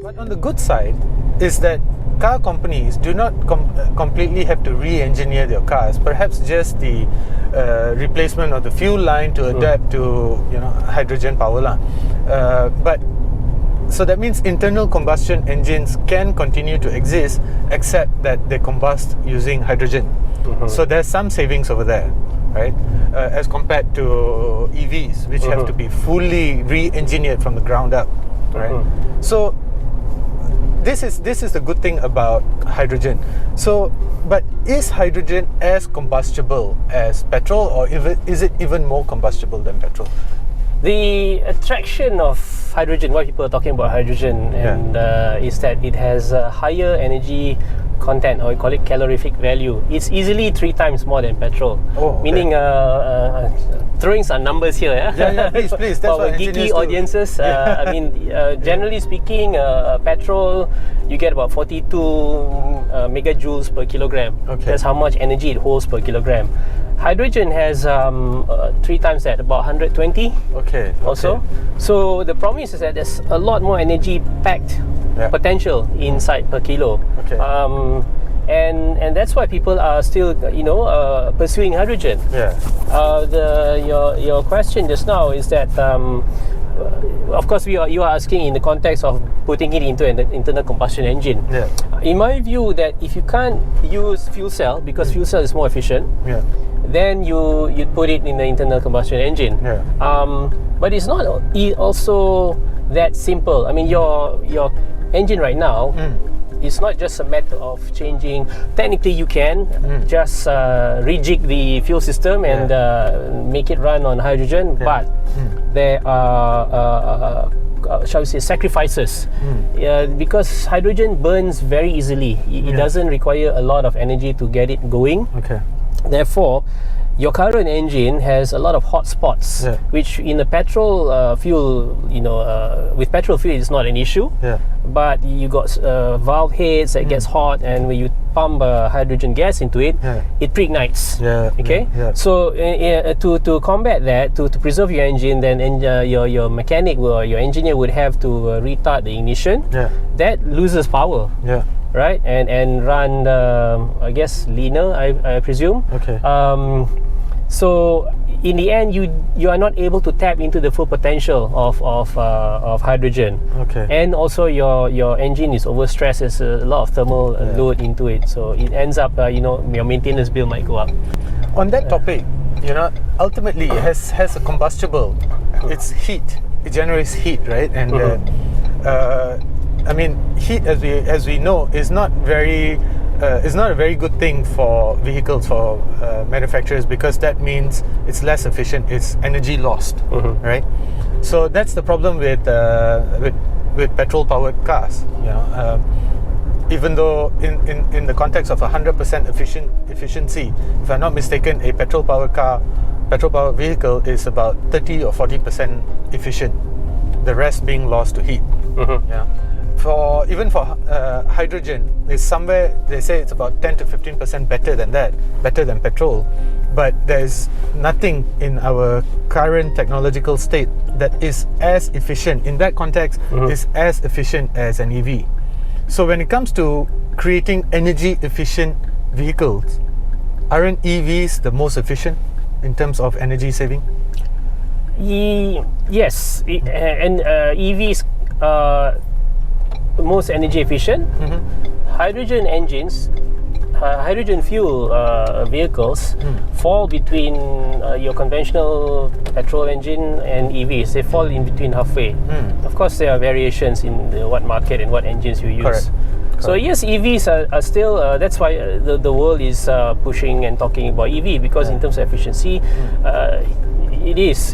But on the good side is that car companies do not completely have to re-engineer their cars. Perhaps just the replacement of the fuel line to adapt to hydrogen power lah. But so that means internal combustion engines can continue to exist, except that they combust using hydrogen. So there's some savings over there, right? As compared to EVs, which have to be fully re-engineered from the ground up, right? So this is the good thing about hydrogen. So, but is hydrogen as combustible as petrol, or is it even more combustible than petrol? The attraction of hydrogen, why people are talking about hydrogen, and is that it has a higher energy content, or we call it calorific value. It's easily 3 times more than petrol. Meaning throwing some numbers here, please. That's for geeky audiences. I mean, generally speaking, petrol, you get about 42 megajoules per kilogram. That's how much energy it holds per kilogram. Hydrogen has 3 times that, about 120 also. So the promise is that there's a lot more energy packed potential inside per kilo. And that's why people are still pursuing hydrogen. Your question just now is that of course you are asking in the context of putting it into an internal combustion engine. In my view, that if you can't use fuel cell because fuel cell is more efficient, then you put it in the internal combustion engine. But it's not also that simple. I mean, your engine right now, it's not just a matter of changing. Technically, you can just rejig the fuel system and make it run on hydrogen, but there are shall we say sacrifices, because hydrogen burns very easily. It doesn't require a lot of energy to get it going. Therefore, your current engine has a lot of hot spots, which in the petrol fuel, with petrol fuel it's not an issue. But you got valve heads that gets hot, and when you pump hydrogen gas into it, it preignites. So to combat that, to preserve your engine, then your mechanic or your engineer would have to retard the ignition. That loses power. Right, and run I guess leaner, I presume. So in the end, you are not able to tap into the full potential of hydrogen. And also your engine is overstressed. There's a lot of thermal load into it, so it ends up your maintenance bill might go up. On that topic, ultimately it has a combustible. It's heat. It generates heat, right? And I mean, heat, as we know, is not a very good thing for vehicles, for manufacturers, because that means it's less efficient. It's energy lost, right? So that's the problem with petrol-powered cars. Even though in the context of 100% efficiency, if I'm not mistaken, a petrol-powered vehicle is about 30 or 40% efficient. The rest being lost to heat. For hydrogen, is somewhere, they say it's about 10 to 15% better than petrol. But there's nothing in our current technological state that is as efficient, in that context, is as efficient as an EV. So when it comes to creating energy efficient vehicles, aren't EVs the most efficient in terms of energy saving? Yes, and EVs most energy efficient. Hydrogen engines, hydrogen fuel vehicles fall between your conventional petrol engine and EVs. They fall in between halfway. Of course, there are variations in what market and what engines you use. So yes, EVs are still, that's why the world is pushing and talking about EV, because in terms of efficiency, it is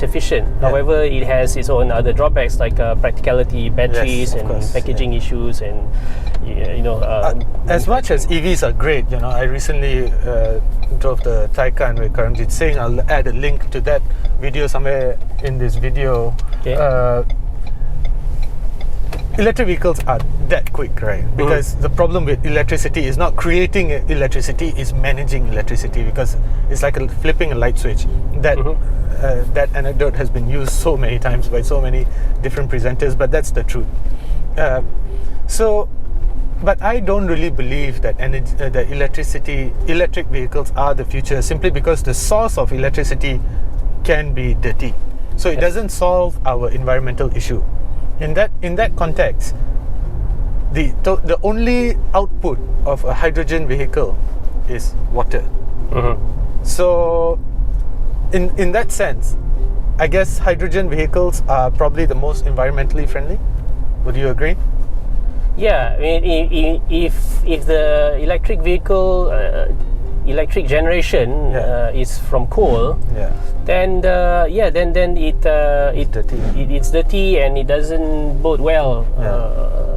efficient. However, it has its own other drawbacks, like practicality, batteries, and packaging issues, and as much as EVs are great, I recently drove the Taycan with Karamjit Singh. I'll add a link to that video somewhere in this video. Electric vehicles are that quick, right? Because the problem with electricity is not creating electricity, is managing electricity, because it's like flipping a light switch. That anecdote has been used so many times by so many different presenters, but that's the truth. But I don't really believe that electric vehicles are the future, simply because the source of electricity can be dirty. So it doesn't solve our environmental issue. In that context, the only output of a hydrogen vehicle is water. So in that sense, I guess hydrogen vehicles are probably the most environmentally friendly. Would you agree? Yeah, I mean, if the electric vehicle, electric generation is from coal, then it's dirty and it doesn't bode well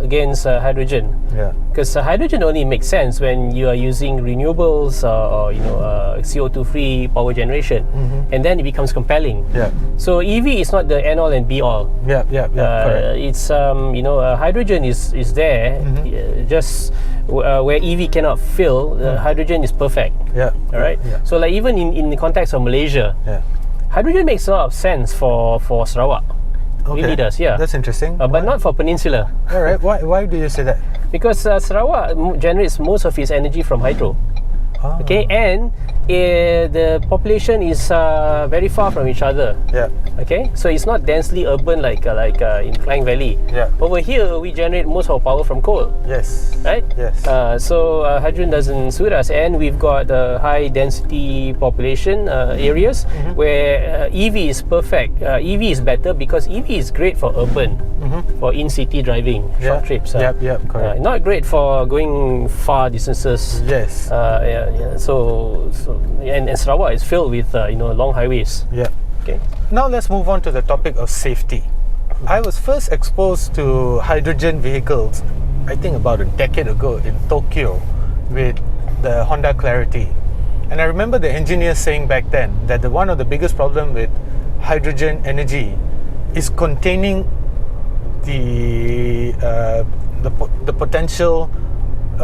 against hydrogen. Because hydrogen only makes sense when you are using renewables or CO2-free power generation, and then it becomes compelling. So EV is not the end all and be all. It's hydrogen is there, just where EV cannot fill. Hydrogen is perfect. All right. So like even in the context of Malaysia, hydrogen makes a lot of sense for Sarawak. Really does, That's interesting. But not for Peninsula. All right. Why do you say that? Because Sarawak generates most of its energy from hydro. Okay, and the population is very far from each other. Okay, so it's not densely urban like in Klang Valley. Over here, we generate most of our power from coal. Right. So hydrogen doesn't suit us, and we've got high density population areas where EV is perfect. EV is better because EV is great for urban, for in-city driving, short trips. Correct. Not great for going far distances. So Sarawak is filled with long highways. Okay. Now let's move on to the topic of safety. I was first exposed to hydrogen vehicles, I think about a decade ago in Tokyo, with the Honda Clarity. And I remember the engineers saying back then that one of the biggest problems with hydrogen energy is containing the potential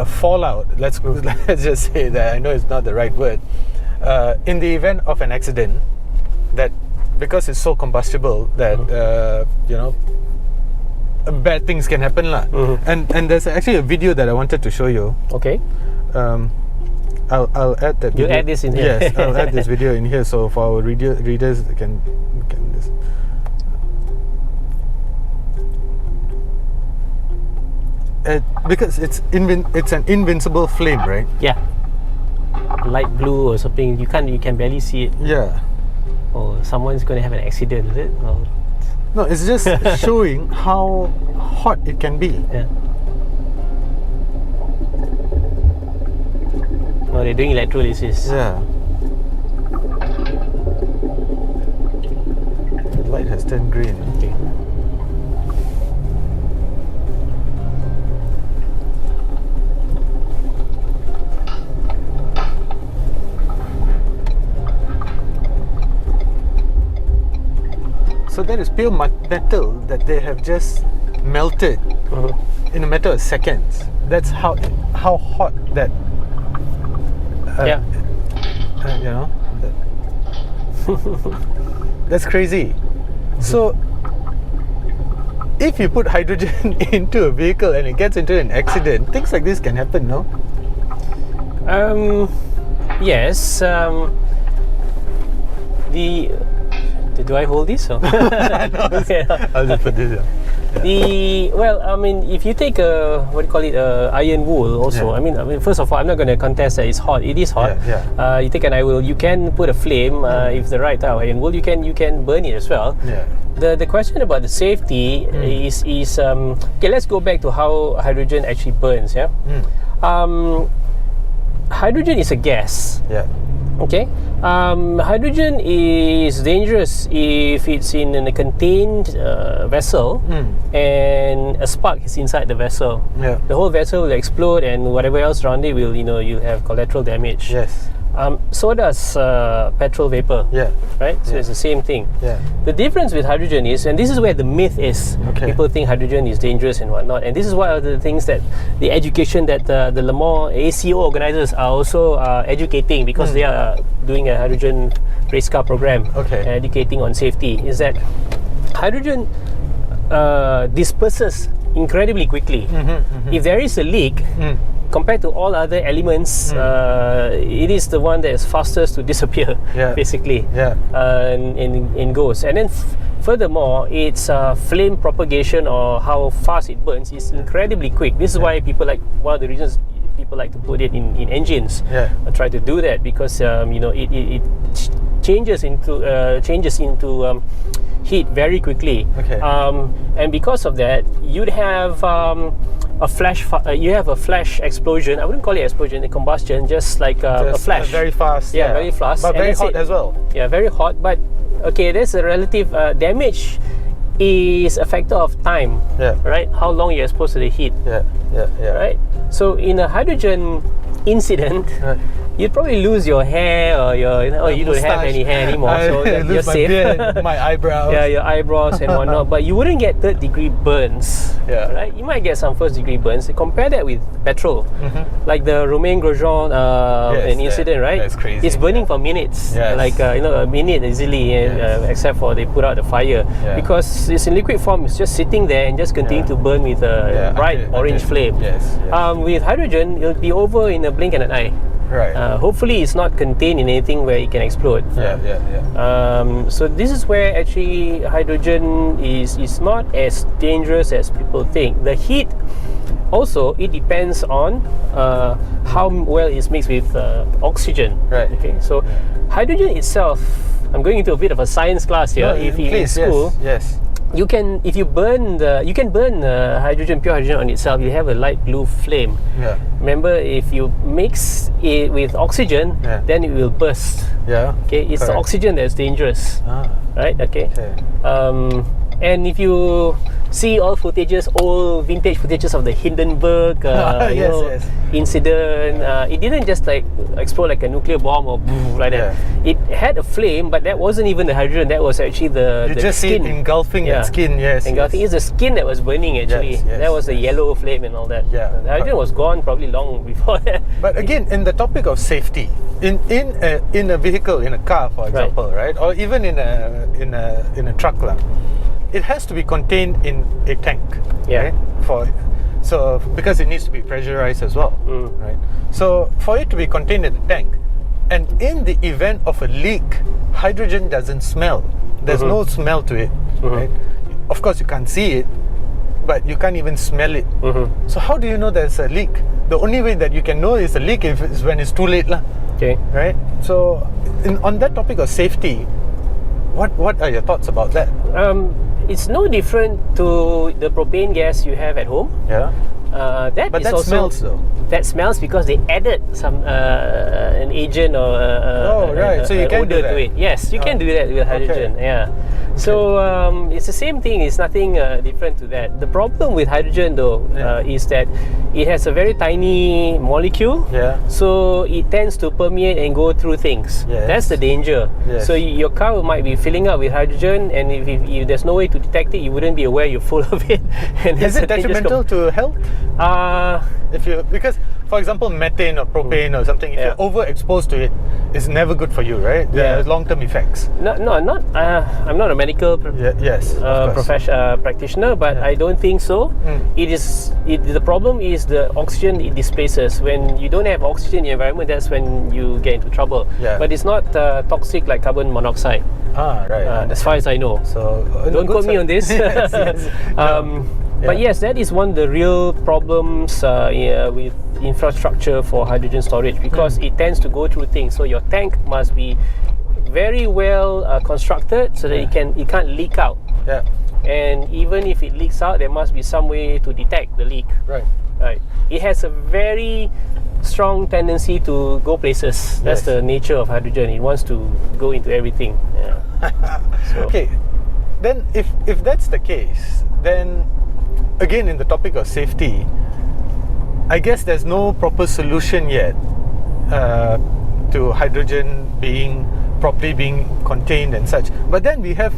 fallout. Let's just say that. I know it's not the right word. In the event of an accident, that because it's so combustible that bad things can happen lah. And there's actually a video that I wanted to show you. Okay. I'll add that video. You add this in here. Yes, I'll add this video in here so for our readers can this. Because it's an invincible flame, right? Yeah. Light blue or something. You can barely see it. Yeah. Or someone's going to have an accident, is it? Or... No, it's just showing how hot it can be. Oh, they're doing electrolysis. The light has turned green. Okay. So that is pure metal that they have just melted in a matter of seconds. That's how hot that. That's crazy. So if you put hydrogen into a vehicle and it gets into an accident, things like this can happen, no? Yes. Do I hold this? Or? No, I'll just put this. If you take iron wool also, I mean, first of all, I'm not going to contest that it's hot. It is hot. You take an iron wool, you can put a flame. If the right type of iron wool, you can burn it as well. The question about the safety is okay. Let's go back to how hydrogen actually burns. Hydrogen is a gas. Okay. Hydrogen is dangerous if it's in a contained vessel and a spark is inside the vessel. The whole vessel will explode and whatever else around it will, you'll have collateral damage. So does petrol vapor. Right? So it's the same thing. The difference with hydrogen is, and this is where the myth is, people think hydrogen is dangerous and whatnot, and this is one of the things that the education that the Le Mans ACO organizers are also educating, because they are doing a hydrogen race car program, educating on safety, is that hydrogen disperses incredibly quickly. If there is a leak, compared to all other elements, it is the one that is fastest to disappear, basically, and goes. And then furthermore, its flame propagation, or how fast it burns, is incredibly quick. This is why people like, one of the reasons people like to put it in engines, try to do that, because it changes into heat very quickly. And because of that, you'd have a flash explosion. I wouldn't call it explosion, a combustion, just like a flash. Very fast. Very fast. But very hot as well. Yeah, very hot. But okay, there's a relative damage is a factor of time. Right? How long you're exposed to the heat. Right? So in a hydrogen incident, you'd probably lose your hair, or you don't have any hair anymore, so you're safe. Beard, my eyebrows. Your eyebrows and whatnot. But you wouldn't get third-degree burns. Right? You might get some first-degree burns. Compare that with petrol, like the Romain Grosjean incident, right? That's crazy. It's burning for minutes, like a minute easily, except for they put out the fire, because it's in liquid form. It's just sitting there and just continue to burn with a bright orange flame. With hydrogen, it'll be over in a blink and an eye. Hopefully it's not contained in anything where it can explode. So this is where actually hydrogen is not as dangerous as people think. The heat also, it depends on how well it's mixed with oxygen. Okay, so hydrogen itself, I'm going into a bit of a science class here. If you're in school, you can, if you burn hydrogen, pure hydrogen on itself, you have a light blue flame. Remember, if you mix it with oxygen, then it will burst. Okay, it's the oxygen that's dangerous. Right? Okay. And if you see all footages, old vintage footages of the Hindenburg incident, it didn't just like explode like a nuclear bomb or like that. It had a flame, but that wasn't even the hydrogen. That was actually the just skin. see it engulfing that skin. Engulfing. It's the skin that was burning actually. That was the yellow flame and all that. The hydrogen was gone probably long before that. But again, in the topic of safety, in a vehicle, in a car, for example, right, or even in a truck, it has to be contained in a tank, right? So because it needs to be pressurized as well, right? So for it to be contained in a tank, and in the event of a leak, hydrogen doesn't smell. There's no smell to it, right? Of course, you can't see it, but you can't even smell it. So how do you know there's a leak? The only way that you can know it's a leak is when it's too late, right? So on that topic of safety, what are your thoughts about that? It's no different to the propane gas you have at home. But that also smells though. That smells because they added some an agent or so you can odor do that. to it. Yes, you can do that with hydrogen. So it's the same thing. It's nothing different to that. The problem with hydrogen though is that it has a very tiny molecule. So it tends to permeate and go through things. That's the danger. So your car might be filling up with hydrogen, and if there's no way to detect it, you wouldn't be aware you're full of it. And is it detrimental to health? Because for example, methane or propane or something, if you're overexposed to it, it's never good for you, right? There are long-term effects. I'm not a medical practitioner, but I don't think so. The problem is the oxygen it displaces. When you don't have oxygen in the environment, that's when you get into trouble. But it's not toxic like carbon monoxide. As far as I know. So don't quote me on this. But yes, that is one of the real problems with infrastructure for hydrogen storage, because it tends to go through things. So your tank must be very well constructed so that it can't leak out. And even if it leaks out, there must be some way to detect the leak. It has a very strong tendency to go places. That's the nature of hydrogen. It wants to go into everything. Okay, then if that's the case, then again, in the topic of safety, I guess there's no proper solution yet to hydrogen properly being contained and such. But then we have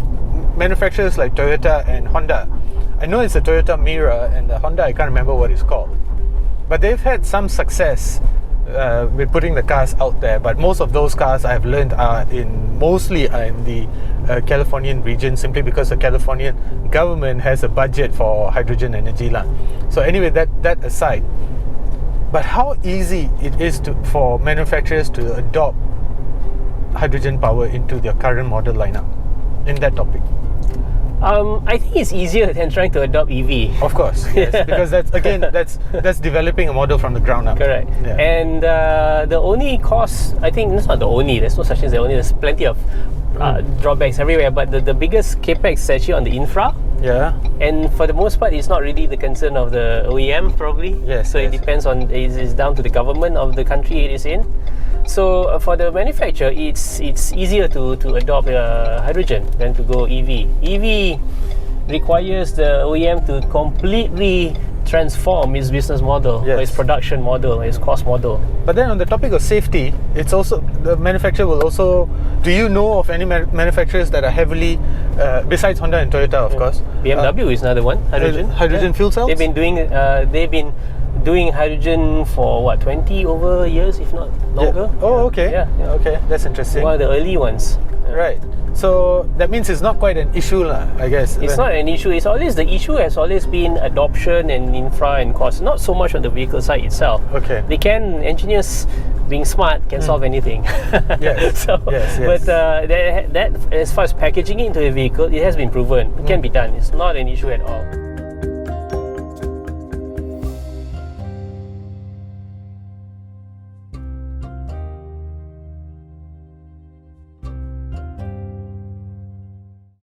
manufacturers like Toyota and Honda. I know it's a Toyota Miura, and the Honda, I can't remember what it's called. But they've had some success with putting the cars out there, but most of those cars I've learned are mostly in the Californian region, simply because the Californian government has a budget for hydrogen energy lah. So anyway, that aside, but how easy it is for manufacturers to adopt hydrogen power into their current model lineup in that topic? I think it's easier than trying to adopt EV. Of course, yes, because that's developing a model from the ground up. Correct. Yeah. And the only cost, I think it's not the only. There's no such thing as the only. There's plenty of drawbacks everywhere. But the biggest capex is actually on the infra. Yeah. And for the most part, it's not really the concern of the OEM probably. Yes. So it depends on. It's down to the government of the country it is in. So for the manufacturer, it's easier to adopt hydrogen than to go EV. EV requires the OEM to completely transform its business model, or its production model, its cost model. But then on the topic of safety, it's also the manufacturer will also. Do you know of any manufacturers that are heavily, besides Honda and Toyota, of course? BMW is another one. Hydrogen fuel cells. They've been doing hydrogen for what, 20 over years, if not longer. Yeah. Oh, okay. Yeah. Okay, that's interesting. One of the early ones. Right. So that means it's not quite an issue, I guess. It's not an issue. It's always the issue has always been adoption and infra and cost. Not so much on the vehicle side itself. Okay. Engineers being smart can solve anything. Yes. Yes. But that as far as packaging it into a vehicle, it has been proven. It can be done. It's not an issue at all.